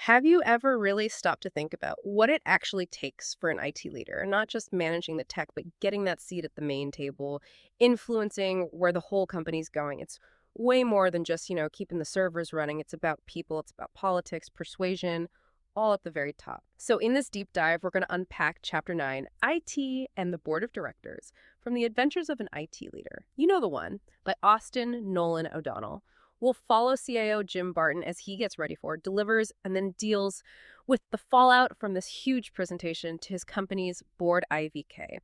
Have you ever really stopped to think about what it actually takes for an IT leader, not just managing the tech, but getting that seat at the main table, influencing where the whole company's going? It's way more than just, keeping the servers running. It's about people, it's about politics, persuasion, all at the very top. So in this deep dive, we're going to unpack Chapter 9, IT and the Board of Directors, from the Adventures of an IT Leader. You know the one, by Austin Nolan O'Donnell. We'll follow CIO Jim Barton as he gets ready for, delivers, and then deals with the fallout from this huge presentation to his company's board IVK.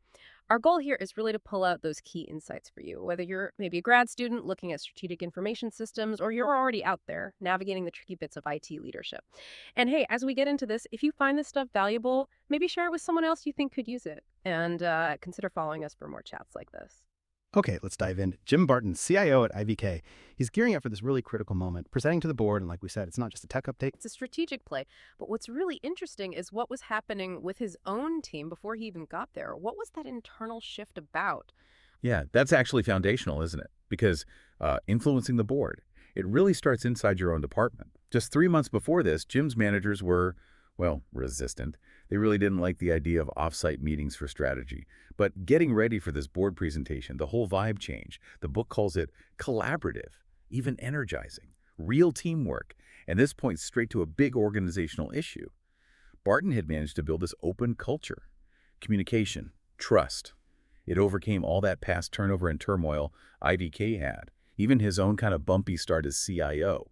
Our goal here is really to pull out those key insights for you, whether you're maybe a grad student looking at strategic information systems or you're already out there navigating the tricky bits of IT leadership. And hey, as we get into this, if you find this stuff valuable, maybe share it with someone else you think could use it. And consider following us for more chats like this. Okay, let's dive in. Jim Barton, CIO at IVK. He's gearing up for this really critical moment, presenting to the board, and like we said, it's not just a tech update. It's a strategic play. But what's really interesting is what was happening with his own team before he even got there. What was that internal shift about? Yeah, that's actually foundational, isn't it? Because influencing the board, it really starts inside your own department. Just 3 months before this, Jim's managers were, well, resistant. They really didn't like the idea of off-site meetings for strategy. But getting ready for this board presentation, the whole vibe changed. The book calls it collaborative, even energizing, real teamwork. And this points straight to a big organizational issue. Barton had managed to build this open culture, communication, trust. It overcame all that past turnover and turmoil IVK had, even his own kind of bumpy start as CIO.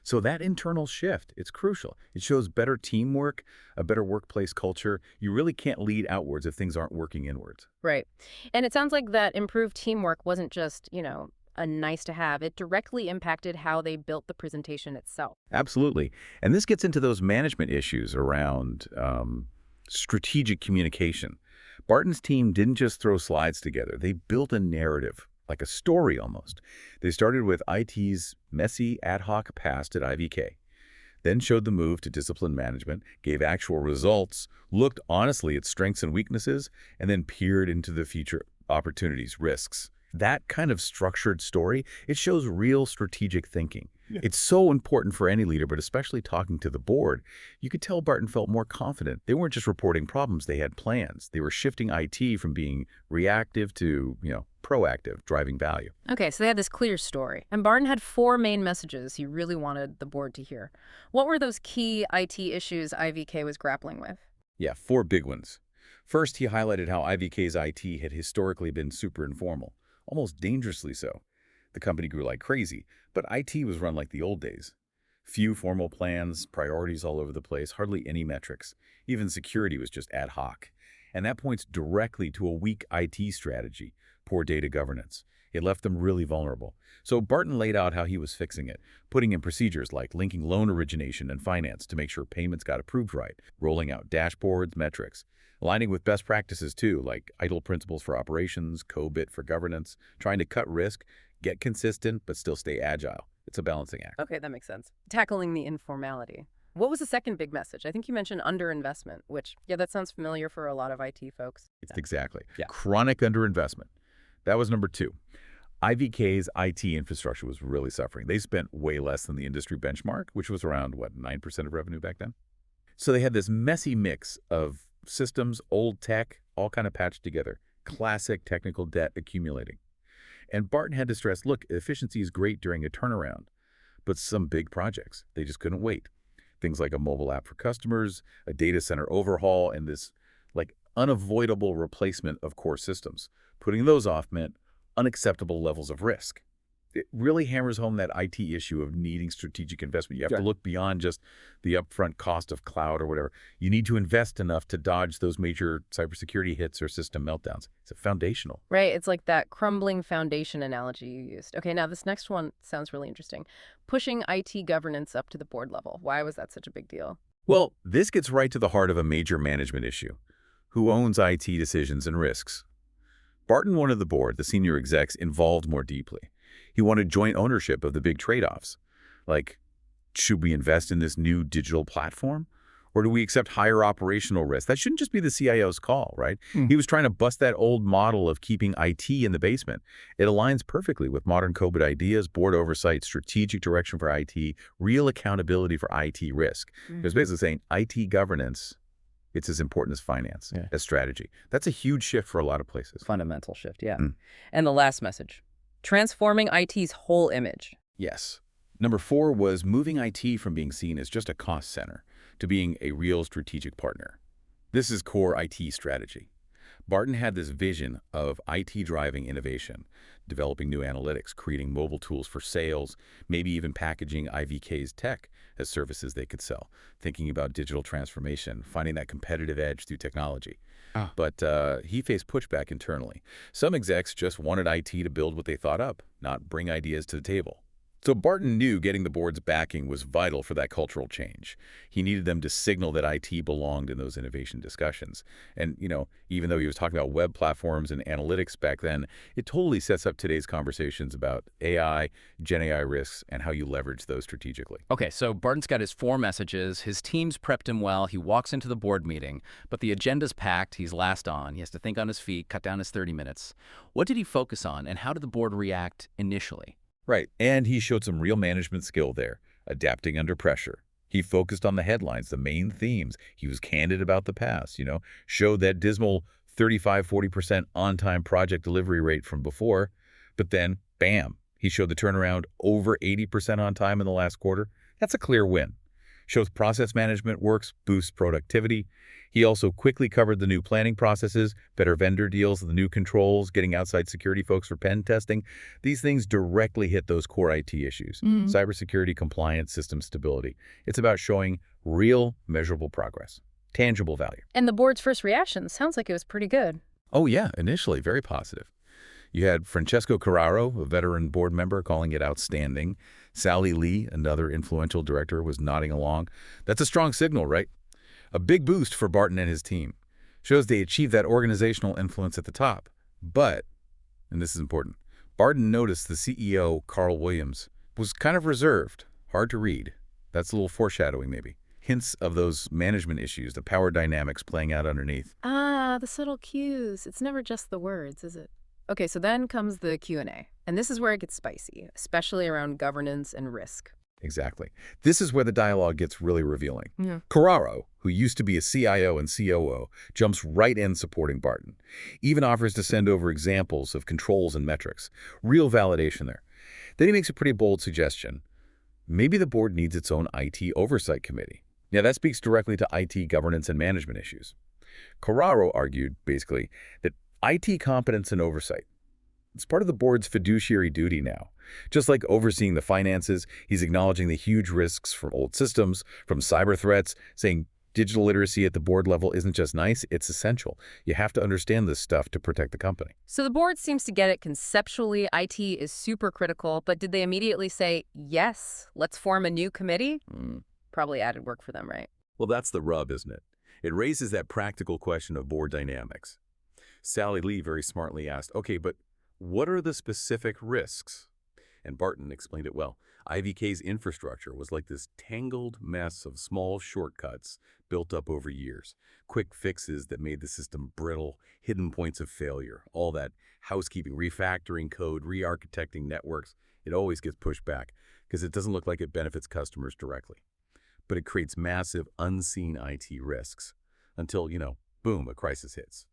So that internal shift, it's crucial. It shows better teamwork, a better workplace culture. You really can't lead outwards if things aren't working inwards. Right. And it sounds like that improved teamwork wasn't just, a nice to have. It directly impacted how they built the presentation itself. Absolutely. And this gets into those management issues around strategic communication. Barton's team didn't just throw slides together. They built a narrative, like a story almost. They started with IT's messy ad hoc past at IVK, then showed the move to discipline management, gave actual results, looked honestly at strengths and weaknesses, and then peered into the future opportunities, risks. That kind of structured story, it shows real strategic thinking. Yeah. It's so important for any leader, but especially talking to the board. You could tell Barton felt more confident. They weren't just reporting problems, they had plans. They were shifting IT from being reactive to, proactive, driving value. Okay, so they had this clear story. And Barton had four main messages he really wanted the board to hear. What were those key IT issues IVK was grappling with? Yeah, four big ones. First, he highlighted how IVK's IT had historically been super informal, almost dangerously so. The company grew like crazy, but IT was run like the old days. Few formal plans, priorities all over the place, hardly any metrics. Even security was just ad hoc. And that points directly to a weak IT strategy, poor data governance. It left them really vulnerable. So Barton laid out how he was fixing it, putting in procedures like linking loan origination and finance to make sure payments got approved right, rolling out dashboards, metrics, aligning with best practices too, like ITIL principles for operations, COBIT for governance, trying to cut risk, get consistent, but still stay agile. It's a balancing act. Okay, that makes sense. Tackling the informality. What was the second big message? I think you mentioned underinvestment, which, yeah, that sounds familiar for a lot of IT folks. Exactly. Yeah. Chronic underinvestment. That was number two. IVK's IT infrastructure was really suffering. They spent way less than the industry benchmark, which was around, 9% of revenue back then? So they had this messy mix of systems, old tech, all kind of patched together. Classic technical debt accumulating. And Barton had to stress, look, efficiency is great during a turnaround, but some big projects, they just couldn't wait. Things like a mobile app for customers, a data center overhaul, and this unavoidable replacement of core systems. Putting those off meant unacceptable levels of risk. It really hammers home that IT issue of needing strategic investment. You have to look beyond just the upfront cost of cloud or whatever. You need to invest enough to dodge those major cybersecurity hits or system meltdowns. It's foundational. Right. It's like that crumbling foundation analogy you used. Okay, now this next one sounds really interesting. Pushing IT governance up to the board level. Why was that such a big deal? Well, this gets right to the heart of a major management issue. Who owns IT decisions and risks? Barton wanted the board, the senior execs, involved more deeply. He wanted joint ownership of the big trade-offs. Like, should we invest in this new digital platform? Or do we accept higher operational risk? That shouldn't just be the CIO's call, right? Hmm. He was trying to bust that old model of keeping IT in the basement. It aligns perfectly with modern COVID ideas, board oversight, strategic direction for IT, real accountability for IT risk. It was basically saying IT governance, it's as important as finance, as strategy. That's a huge shift for a lot of places. Fundamental shift, yeah. And the last message, transforming IT's whole image. Yes. Number 4 was moving IT from being seen as just a cost center to being a real strategic partner. This is core IT strategy. Barton had this vision of IT driving innovation, developing new analytics, creating mobile tools for sales, maybe even packaging IVK's tech as services they could sell, thinking about digital transformation, finding that competitive edge through technology. But he faced pushback internally. Some execs just wanted IT to build what they thought up, not bring ideas to the table. So Barton knew getting the board's backing was vital for that cultural change. He needed them to signal that IT belonged in those innovation discussions. And, even though he was talking about web platforms and analytics back then, it totally sets up today's conversations about AI, Gen AI risks, and how you leverage those strategically. Okay, so Barton's got his 4 messages. His team's prepped him well. He walks into the board meeting, but the agenda's packed. He's last on. He has to think on his feet, cut down his 30 minutes. What did he focus on, and how did the board react initially? Right, and he showed some real management skill there, adapting under pressure. He focused on the headlines, the main themes. He was candid about the past, showed that dismal 35–40% on-time project delivery rate from before. But then, bam, he showed the turnaround over 80% on time in the last quarter. That's a clear win. Shows process management works, boosts productivity. He also quickly covered the new planning processes, better vendor deals, the new controls, getting outside security folks for pen testing. These things directly hit those core IT issues, cybersecurity, compliance, system stability. It's about showing real, measurable progress, tangible value. And the board's first reaction sounds like it was pretty good. Oh yeah, initially very positive. You had Francesco Carraro, a veteran board member, calling it outstanding. Sally Lee, another influential director, was nodding along. That's a strong signal, right? A big boost for Barton and his team. Shows they achieved that organizational influence at the top. But, and this is important, Barton noticed the CEO, Carl Williams, was kind of reserved, hard to read. That's a little foreshadowing, maybe. Hints of those management issues, the power dynamics playing out underneath. Ah, the subtle cues. It's never just the words, is it? Okay, so then comes the Q&A. And this is where it gets spicy, especially around governance and risk. Exactly. This is where the dialogue gets really revealing. Yeah. Carraro, who used to be a CIO and COO, jumps right in supporting Barton. Even offers to send over examples of controls and metrics. Real validation there. Then he makes a pretty bold suggestion. Maybe the board needs its own IT oversight committee. Now, that speaks directly to IT governance and management issues. Carraro argued, basically, that IT competence and oversight, it's part of the board's fiduciary duty now. Just like overseeing the finances, he's acknowledging the huge risks from old systems, from cyber threats, saying digital literacy at the board level isn't just nice, it's essential. You have to understand this stuff to protect the company. So the board seems to get it conceptually. IT is super critical, but did they immediately say, yes, let's form a new committee? Probably added work for them, right? Well, that's the rub, isn't it? It raises that practical question of board dynamics. Sally Lee very smartly asked, okay, but what are the specific risks? And Barton explained it well. IVK's infrastructure was like this tangled mess of small shortcuts built up over years. Quick fixes that made the system brittle, hidden points of failure, all that housekeeping, refactoring code, re-architecting networks. It always gets pushed back because it doesn't look like it benefits customers directly. But it creates massive, unseen IT risks until, boom, a crisis hits.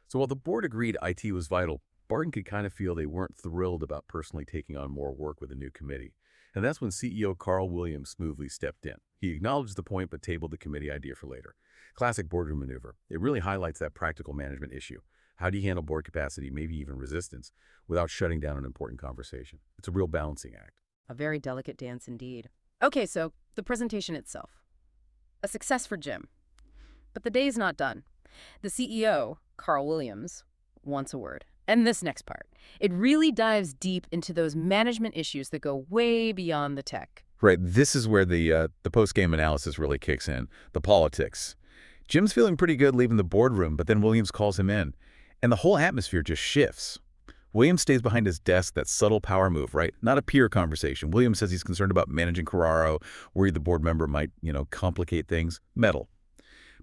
So while the board agreed IT was vital, Barton could kind of feel they weren't thrilled about personally taking on more work with a new committee. And that's when CEO Carl Williams smoothly stepped in. He acknowledged the point but tabled the committee idea for later. Classic boardroom maneuver. It really highlights that practical management issue. How do you handle board capacity, maybe even resistance, without shutting down an important conversation? It's a real balancing act. A very delicate dance indeed. Okay, so the presentation itself. A success for Jim. But the day's not done. The CEO, Carl Williams, wants a word. And this next part, it really dives deep into those management issues that go way beyond the tech. Right, this is where the post-game analysis really kicks in, the politics. Jim's feeling pretty good leaving the boardroom, but then Williams calls him in, and the whole atmosphere just shifts. Williams stays behind his desk, that subtle power move, right? Not a peer conversation. Williams says he's concerned about managing Carraro, worried the board member might, complicate things. Metal.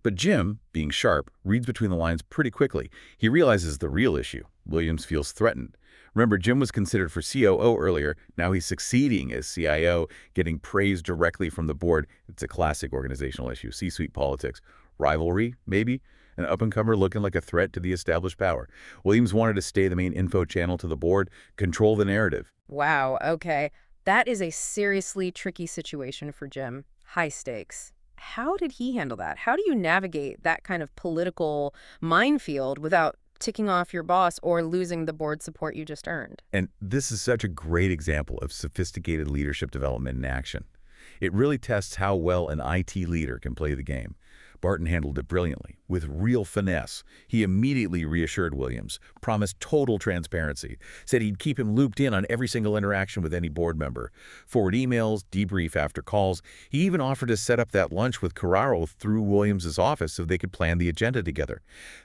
But Jim, being sharp, reads between the lines pretty quickly. He realizes the real issue. Williams feels threatened. Remember, Jim was considered for COO earlier. Now he's succeeding as CIO, getting praise directly from the board. It's a classic organizational issue. C-suite politics. Rivalry, maybe? An up-and-comer looking like a threat to the established power. Williams wanted to stay the main info channel to the board, control the narrative. Wow, okay. That is a seriously tricky situation for Jim. High stakes. How did he handle that? How do you navigate that kind of political minefield without ticking off your boss or losing the board support you just earned? And this is such a great example of sophisticated leadership development in action. It really tests how well an IT leader can play the game. Barton handled it brilliantly, with real finesse. He immediately reassured Williams, promised total transparency, said he'd keep him looped in on every single interaction with any board member, forward emails, debrief after calls. He even offered to set up that lunch with Carraro through Williams' office so they could plan the agenda together.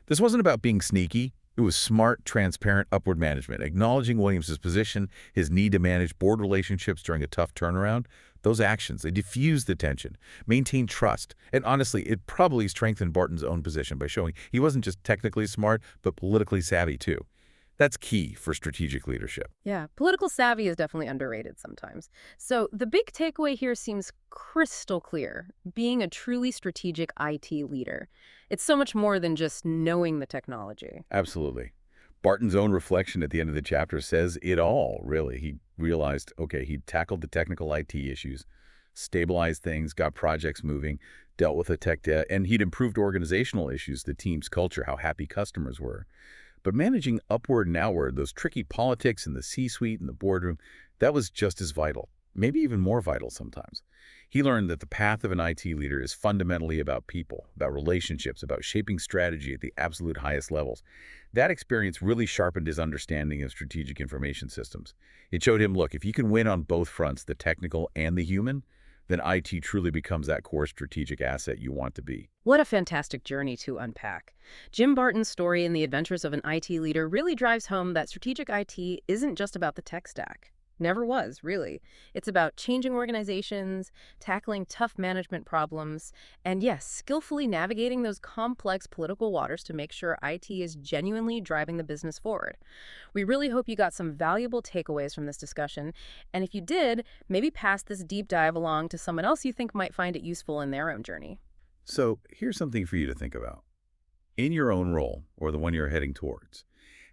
This wasn't about being sneaky. It was smart, transparent upward management, acknowledging Williams' position, his need to manage board relationships during a tough turnaround. Those actions, they diffused the tension, maintained trust, and honestly, it probably strengthened Barton's own position by showing he wasn't just technically smart, but politically savvy too. That's key for strategic leadership. Yeah, political savvy is definitely underrated sometimes. So the big takeaway here seems crystal clear. Being a truly strategic IT leader, it's so much more than just knowing the technology. Absolutely. Barton's own reflection at the end of the chapter says it all, really. He realized, okay, he'd tackled the technical IT issues, stabilized things, got projects moving, dealt with the tech debt, and he'd improved organizational issues, the team's culture, how happy customers were. But managing upward and outward, those tricky politics in the C-suite and the boardroom, that was just as vital, maybe even more vital sometimes. He learned that the path of an IT leader is fundamentally about people, about relationships, about shaping strategy at the absolute highest levels. That experience really sharpened his understanding of strategic information systems. It showed him, look, if you can win on both fronts, the technical and the human, then IT truly becomes that core strategic asset you want to be. What a fantastic journey to unpack. Jim Barton's story in The Adventures of an IT Leader really drives home that strategic IT isn't just about the tech stack. Never was, really. It's about changing organizations, tackling tough management problems, and yes, skillfully navigating those complex political waters to make sure IT is genuinely driving the business forward. We really hope you got some valuable takeaways from this discussion, and if you did, maybe pass this deep dive along to someone else you think might find it useful in their own journey. So here's something for you to think about. In your own role, or the one you're heading towards,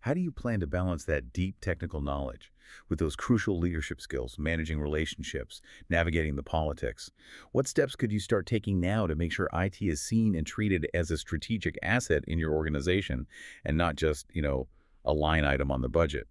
how do you plan to balance that deep technical knowledge with those crucial leadership skills, managing relationships, navigating the politics? What steps could you start taking now to make sure IT is seen and treated as a strategic asset in your organization and not just, a line item on the budget?